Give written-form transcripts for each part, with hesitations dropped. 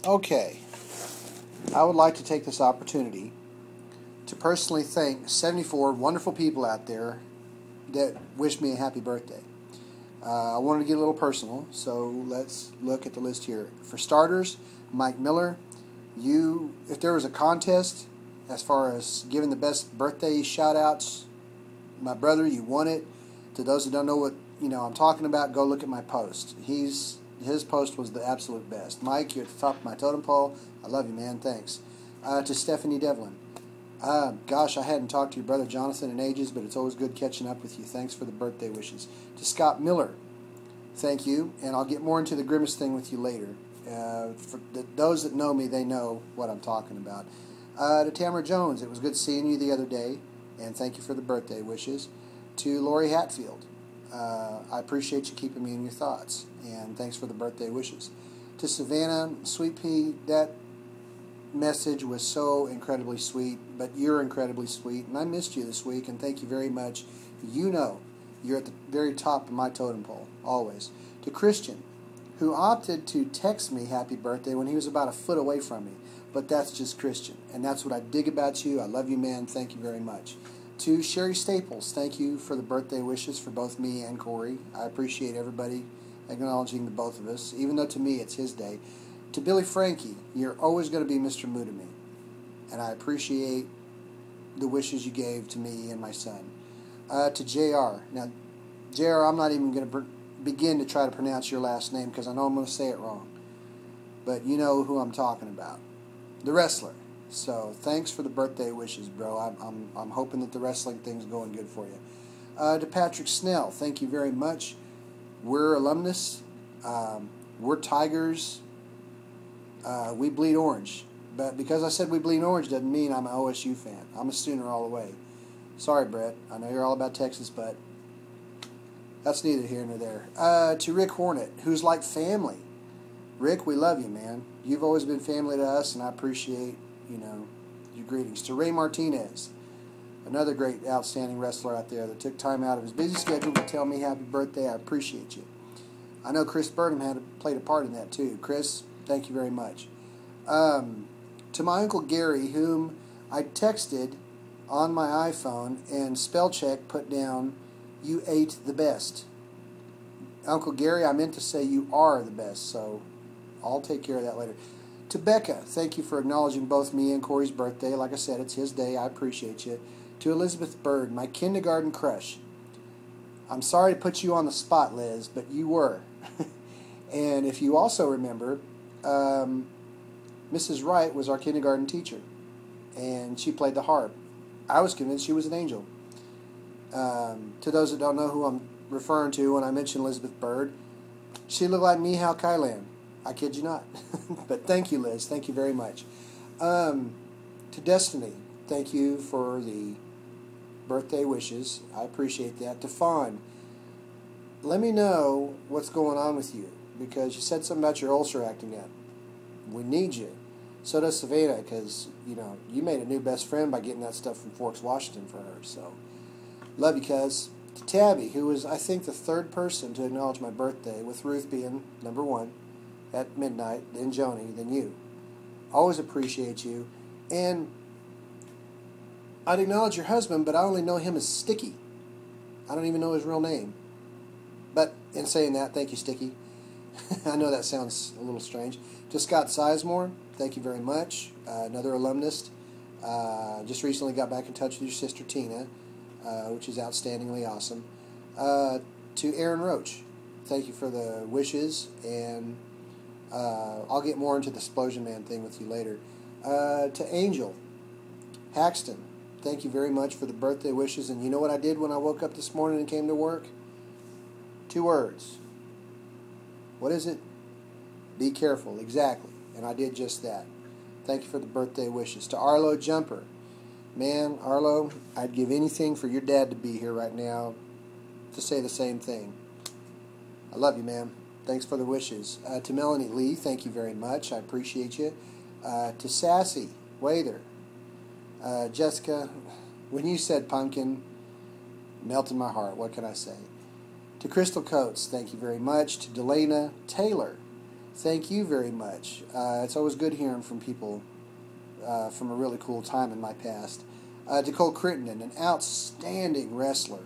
Okay, I would like to take this opportunity to personally thank 74 wonderful people out there that wished me a happy birthday. I wanted to get a little personal, so let's look at the list here. For starters, Mike Miller, if there was a contest as far as giving the best birthday shout-outs, my brother, you won it. To those who don't know what I'm talking about, go look at my post. His post was the absolute best. Mike, you're at the top of my totem pole. I love you, man. Thanks. To Stephanie Devlin. Gosh, I hadn't talked to your brother Jonathan in ages, but it's always good catching up with you. Thanks for the birthday wishes. To Scott Miller, thank you, and I'll get more into the Grimace thing with you later. Those that know me, they know what I'm talking about. To Tamara Jones, it was good seeing you the other day, and thank you for the birthday wishes. To Lori Hatfield, I appreciate you keeping me in your thoughts, and thanks for the birthday wishes. To Savannah, Sweet Pea, that message was so incredibly sweet, but you're incredibly sweet, and I missed you this week, and thank you very much. You're at the very top of my totem pole, always. To Christian, who opted to text me happy birthday when he was about a foot away from me, but that's just Christian, and that's what I dig about you. I love you, man. Thank you very much. To Sherry Staples, thank you for the birthday wishes for both me and Corey. I appreciate everybody acknowledging the both of us, even though to me it's his day. To Billy Frankie, you're always going to be Mr. Moo to me, and I appreciate the wishes you gave to me and my son. To JR, now JR, I'm not even going to begin to try to pronounce your last name because I know I'm going to say it wrong, but you know who I'm talking about, the wrestler. So thanks for the birthday wishes, bro. I'm hoping that the wrestling thing's going good for you. To Patrick Snell, thank you very much. We're alumnus. We're Tigers. We bleed orange. But because I said we bleed orange doesn't mean I'm an OSU fan. I'm a Sooner all the way. Sorry, Brett. I know you're all about Texas, but that's neither here nor there. To Rick Hornet, who's like family. Rick, we love you, man. You've always been family to us, and I appreciate your greetings. To Ray Martinez, another great, outstanding wrestler out there that took time out of his busy schedule to tell me happy birthday. I appreciate you. I know Chris Burnham played a part in that too. Chris, thank you very much. To my Uncle Gary, whom I texted on my iPhone and spell check put down, you ate the best. Uncle Gary, I meant to say you are the best, so I'll take care of that later. To Becca, thank you for acknowledging both me and Corey's birthday. Like I said, it's his day. I appreciate you. To Elizabeth Bird, my kindergarten crush. I'm sorry to put you on the spot, Liz, but you were. And if you also remember, Mrs. Wright was our kindergarten teacher, and she played the harp. I was convinced she was an angel. To those that don't know who I'm referring to when I mention Elizabeth Bird, she looked like Mihal Kailan. I kid you not. But thank you, Liz. Thank you very much. To Destiny, thank you for the birthday wishes. I appreciate that. To Fawn, let me know what's going on with you, because you said something about your ulcer acting up. We need you. So does Savannah, because, you made a new best friend by getting that stuff from Forks, Washington for her. So, love you, cuz. To Tabby, who was, I think, the third person to acknowledge my birthday, with Ruth being number one at midnight, then Joni, then you. Always appreciate you. And I'd acknowledge your husband, but I only know him as Sticky. I don't even know his real name. But in saying that, thank you, Sticky. I know that sounds a little strange. To Scott Sizemore, thank you very much. Another alumnus. Just recently got back in touch with your sister Tina, which is outstandingly awesome. To Aaron Roach, thank you for the wishes, and I'll get more into the Explosion Man thing with you later. To Angel Haxton, thank you very much for the birthday wishes. And you know what I did when I woke up this morning and came to work? 2 words. What is it? Be careful. Exactly. And I did just that. Thank you for the birthday wishes. To Arlo Jumper. Man, Arlo, I'd give anything for your dad to be here right now to say the same thing. I love you, man. Thanks for the wishes. To Melanie Lee, thank you very much. I appreciate you. To Sassy Wather. Jessica, when you said pumpkin, melted my heart. What can I say? To Crystal Coates, thank you very much. To Delana Taylor, thank you very much. It's always good hearing from people from a really cool time in my past. To Cole Crittenden, an outstanding wrestler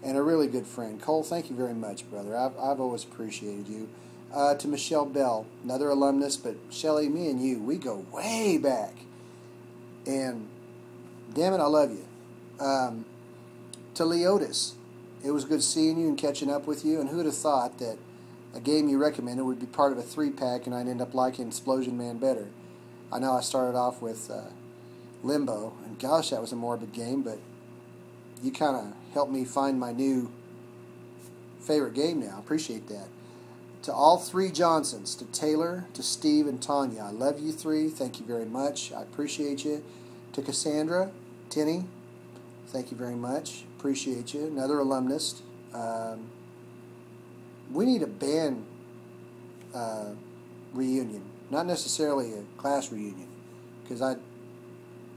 and a really good friend. Cole, thank you very much, brother. I've always appreciated you. To Michelle Bell, another alumnus, but Shelly, me and you, we go way back. And damn it, I love you. To Leotis, it was good seeing you and catching up with you. And who would have thought that a game you recommended would be part of a 3-pack and I'd end up liking Explosion Man better? I know I started off with Limbo, and gosh, that was a morbid game, but you kind of helped me find my new favorite game now. I appreciate that. To all 3 Johnsons, to Taylor, to Steve, and Tanya, I love you 3. Thank you very much. I appreciate you. To Cassandra, Tinny, thank you very much. Appreciate you. Another alumnus. We need a band reunion, not necessarily a class reunion, because I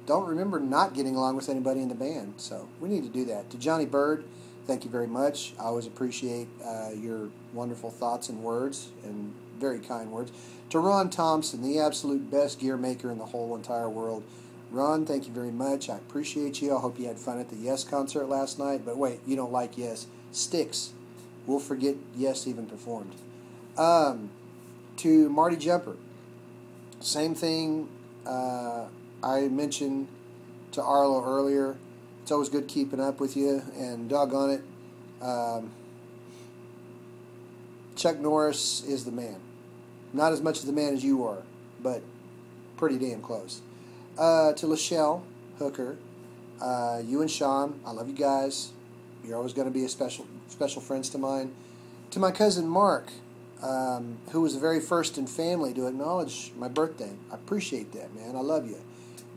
don't remember not getting along with anybody in the band, so we need to do that. To Johnny Bird, thank you very much. I always appreciate your wonderful thoughts and words, and very kind words. To Ron Thompson, the absolute best gear maker in the whole entire world. Ron, thank you very much. I appreciate you. I hope you had fun at the Yes concert last night. But wait, you don't like Yes. Styx. We'll forget Yes even performed. To Marty Jumper, same thing I mentioned to Arlo earlier. It's always good keeping up with you, and doggone it, Chuck Norris is the man. Not as much of the man as you are, but pretty damn close. To Lachelle Hooker, you and Sean, I love you guys. You're always going to be a special friends to mine. To my cousin Mark, who was the very first in family to acknowledge my birthday. I appreciate that, man. I love you.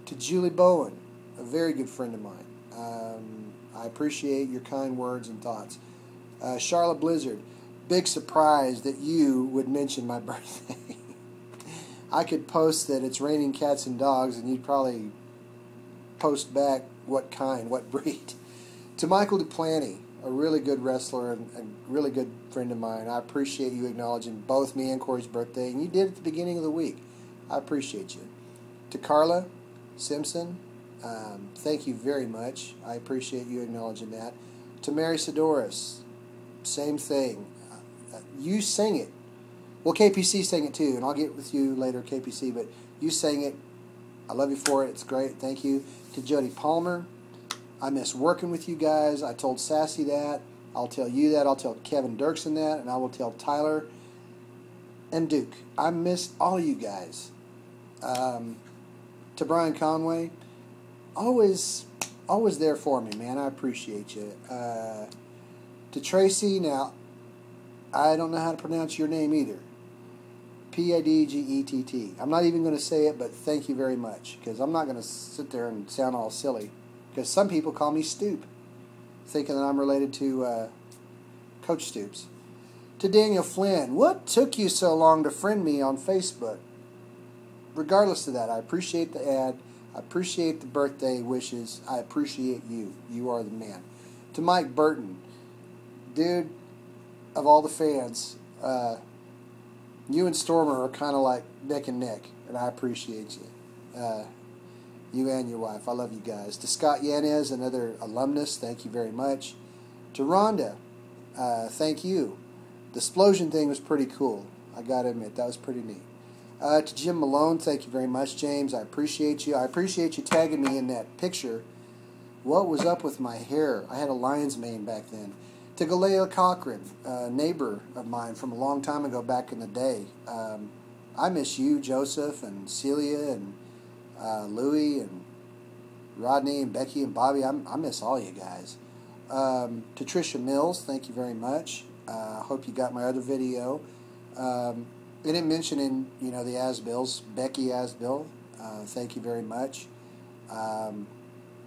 To Julie Bowen, a very good friend of mine. I appreciate your kind words and thoughts. Charlotte Blizzard, big surprise that you would mention my birthday. I could post that it's raining cats and dogs, and you'd probably post back what kind, what breed. To Michael Duplanty, a really good wrestler and a really good friend of mine, I appreciate you acknowledging both me and Corey's birthday, and you did at the beginning of the week. I appreciate you. To Carla Simpson, thank you very much. I appreciate you acknowledging that. To Mary Sidoris, same thing. You sing it. Well, KPC sang it too, and I'll get with you later, KPC, but you sang it. I love you for it. It's great. Thank you. To Jody Palmer, I miss working with you guys. I told Sassy that. I'll tell you that. I'll tell Kevin Dirksen that, and I will tell Tyler and Duke. I miss all you guys. To Brian Conway, always there for me, man. I appreciate you. To Tracy, now, I don't know how to pronounce your name either. Pidgett. I'm not even going to say it, but thank you very much, because I'm not going to sit there and sound all silly, because some people call me Stoop, thinking that I'm related to Coach Stoops. To Daniel Flynn, what took you so long to friend me on Facebook? Regardless of that, I appreciate the ad. I appreciate the birthday wishes. I appreciate you. You are the man. To Mike Burton, dude, of all the fans, you and Stormer are kind of like neck and neck, and I appreciate you. You and your wife. I love you guys. To Scott Yanez, another alumnus, thank you very much. To Rhonda, thank you. The explosion thing was pretty cool. I got to admit, that was pretty neat. To Jim Malone, thank you very much, James. I appreciate you. I appreciate you tagging me in that picture. What was up with my hair? I had a lion's mane back then. To Galea Cochran, a neighbor of mine from a long time ago back in the day. I miss you, Joseph, and Celia, and Louie, and Rodney, and Becky, and Bobby. I miss all you guys. To Tricia Mills, thank you very much. Hope you got my other video. I didn't mention in the Asbills, Becky Asbill. Thank you very much.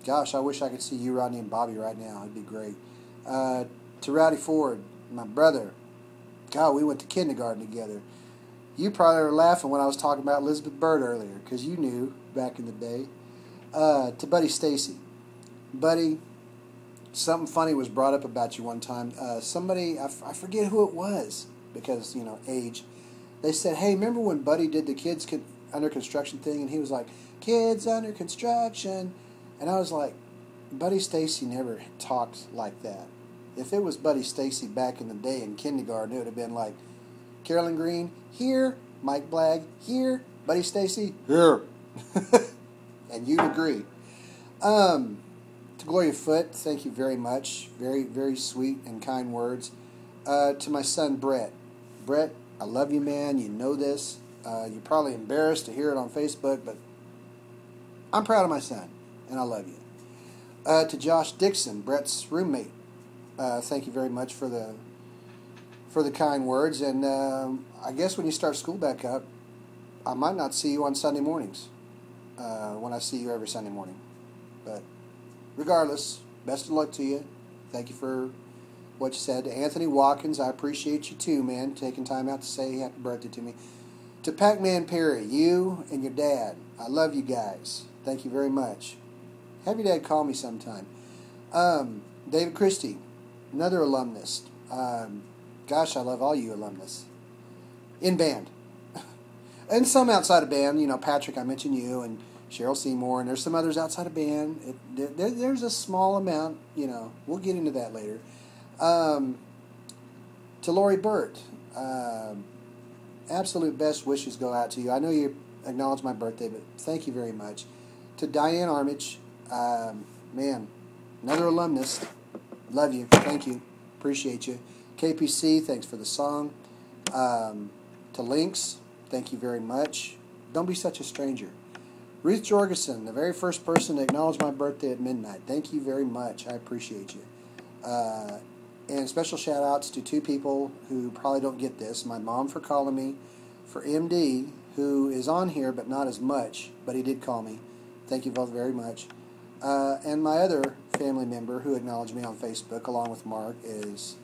Gosh, I wish I could see you, Rodney, and Bobby right now. It'd be great. To Rowdy Ford, my brother. God, we went to kindergarten together. You probably were laughing when I was talking about Elizabeth Bird earlier, because you knew back in the day. To Buddy Stacy. Buddy, something funny was brought up about you one time. Somebody, I forget who it was, because, age, They said, hey, remember when Buddy did the kids under construction thing, and he was like, kids under construction, and I was like, Buddy Stacy never talked like that. If it was Buddy Stacy back in the day in kindergarten, it would have been like, Carolyn Green, here, Mike Blagg, here, Buddy Stacy, here. And you'd agree. To Gloria Foote, thank you very much. Very, very sweet and kind words. To my son, Brett. Brett, I love you, man. You know this. You're probably embarrassed to hear it on Facebook, but I'm proud of my son, and I love you. To Josh Dixon, Brett's roommate, thank you very much for the kind words. And I guess when you start school back up, I might not see you on Sunday mornings when I see you every Sunday morning. But regardless, best of luck to you. Thank you for what you said. To Anthony Watkins, I appreciate you too, man, taking time out to say happy birthday to me. To Pac-Man Perry, you and your dad, I love you guys. Thank you very much. Have your dad call me sometime. David Christie, another alumnus. Gosh, I love all you alumnus. In band. And some outside of band. You know, Patrick, I mentioned you, and Cheryl Seymour, and there's some others outside of band. There's a small amount, you know. We'll get into that later. To Lori Burt, absolute best wishes go out to you. I know you acknowledged my birthday, but thank you very much. To Diane Armich, man, another alumnus. Love you. Thank you. Appreciate you. KPC, thanks for the song. To Lynx, thank you very much. Don't be such a stranger. Ruth Jorgensen, the very first person to acknowledge my birthday at midnight. Thank you very much. I appreciate you. And special shout outs to two people who probably don't get this. My mom for calling me. For MD, who is on here but not as much, but he did call me. Thank you both very much. And my other family member who acknowledged me on Facebook, along with Mark, is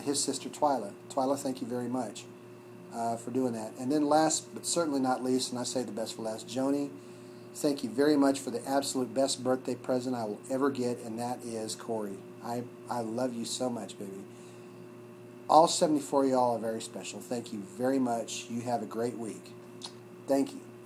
his sister Twyla. Twyla, thank you very much for doing that. And then last but certainly not least, and I say the best for last, Joni, thank you very much for the absolute best birthday present I will ever get, and that is Corey. I love you so much, baby. All 74 of y'all are very special. Thank you very much. You have a great week. Thank you.